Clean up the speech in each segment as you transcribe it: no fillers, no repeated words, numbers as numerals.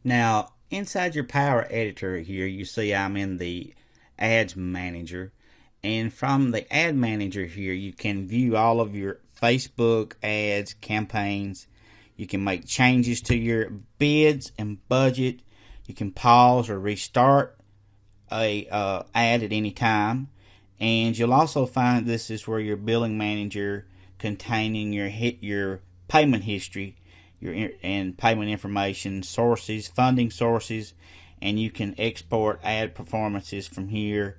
Now, inside your Power Editor here, you see I'm in the Ads Manager. And from the Ad Manager here, you can view all of your Facebook ads, campaigns. You can make changes to your bids and budget. You can pause or restart a ad at any time. And you'll also find this is where your Billing Manager containing your payment history and payment information, sources, funding sources, and you can export ad performances from here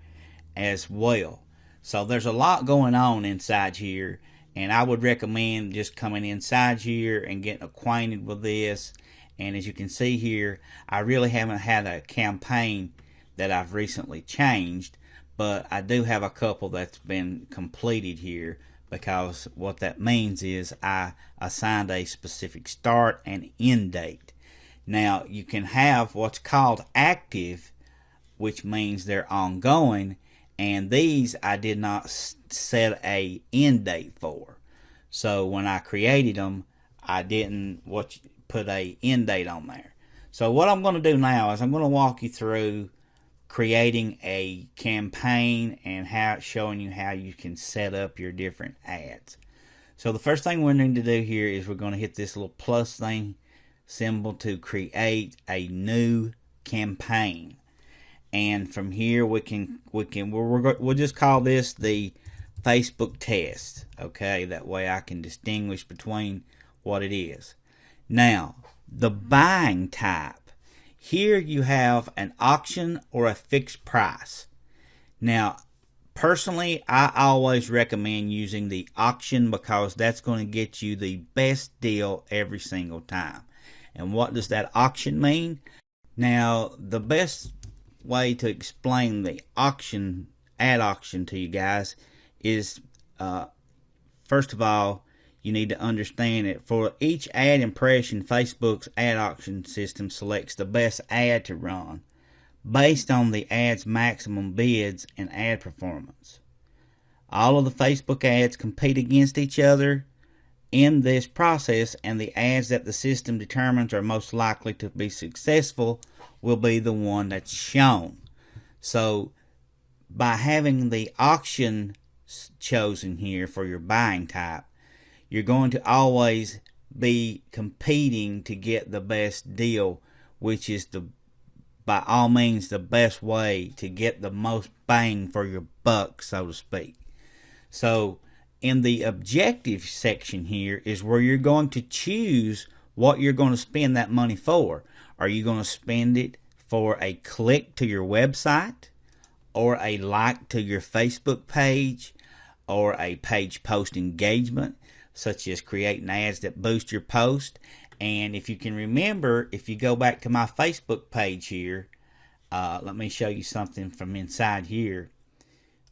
as well. So there's a lot going on inside here, and I would recommend just coming inside here and getting acquainted with this. And as you can see here, I really haven't had a campaign that I've recently changed, but I do have a couple that's been completed here, because what that means is I assigned a specific start and end date. Now, you can have what's called active, which means they're ongoing, and these I did not set a end date for. So when I created them, I didn't put a end date on there. So what I'm going to do now is I'm going to walk you through creating a campaign and showing you how you can set up your different ads. So the first thing we're going to do here is we're going to hit this little plus thing symbol to create a new campaign. And from here we'll just call this the Facebook test. Okay, that way I can distinguish between what it is. Now, the buying type. Here you have an auction or a fixed price. Now, personally, I always recommend using the auction because that's going to get you the best deal every single time. And what does that auction mean? Now, the best way to explain the ad auction to you guys is, first of all, you need to understand it. For each ad impression, Facebook's ad auction system selects the best ad to run based on the ad's maximum bids and ad performance. All of the Facebook ads compete against each other in this process, and the ads that the system determines are most likely to be successful will be the one that's shown. So by having the auction chosen here for your buying type, you're going to always be competing to get the best deal, which is by all means the best way to get the most bang for your buck, so to speak. So in the objective section here is where you're going to choose what you're going to spend that money for. Are you going to spend it for a click to your website, or a like to your Facebook page, or a page post engagement, such as creating ads that boost your post? And if you can remember, if you go back to my Facebook page here, let me show you something from inside here.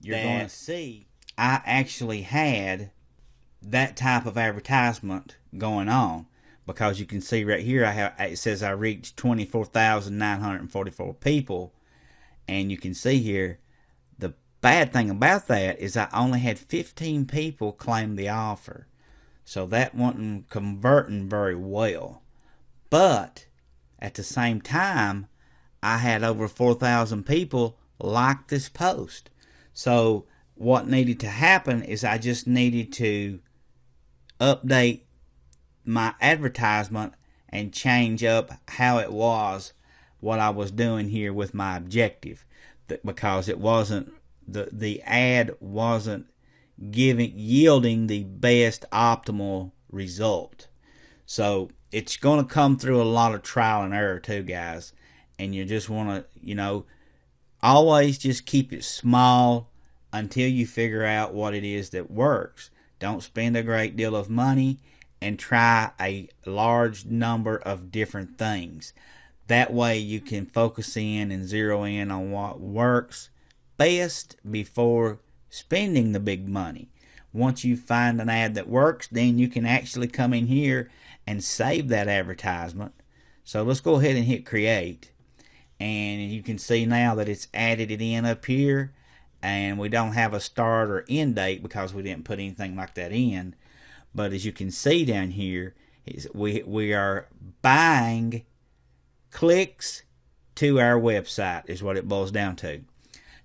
You're going to see I actually had that type of advertisement going on, because you can see right here it says I reached 24,944 people, and you can see here the bad thing about that is I only had 15 people claim the offer. So that wasn't converting very well. But at the same time, I had over 4,000 people like this post. So what needed to happen is I just needed to update my advertisement and change up how it was, what I was doing here with my objective, because it wasn't the ad wasn't yielding the best optimal result. So it's going to come through a lot of trial and error too, guys, and you just want to always just keep it small until you figure out what it is that works. Don't spend a great deal of money, and try a large number of different things. That way you can focus in and zero in on what works best before spending the big money. Once you find an ad that works, then you can actually come in here and save that advertisement. So let's go ahead and hit create, and you can see now that it's added it in up here, and we don't have a start or end date because we didn't put anything like that in. But as you can see down here, we are buying clicks to our website is what it boils down to.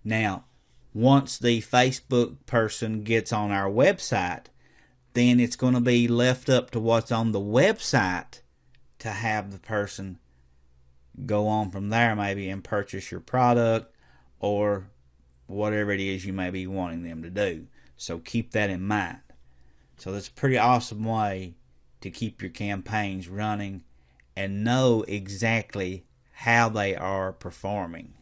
Now, once the Facebook person gets on our website, then it's going to be left up to what's on the website to have the person go on from there maybe and purchase your product or whatever it is you may be wanting them to do. So keep that in mind. So that's a pretty awesome way to keep your campaigns running and know exactly how they are performing.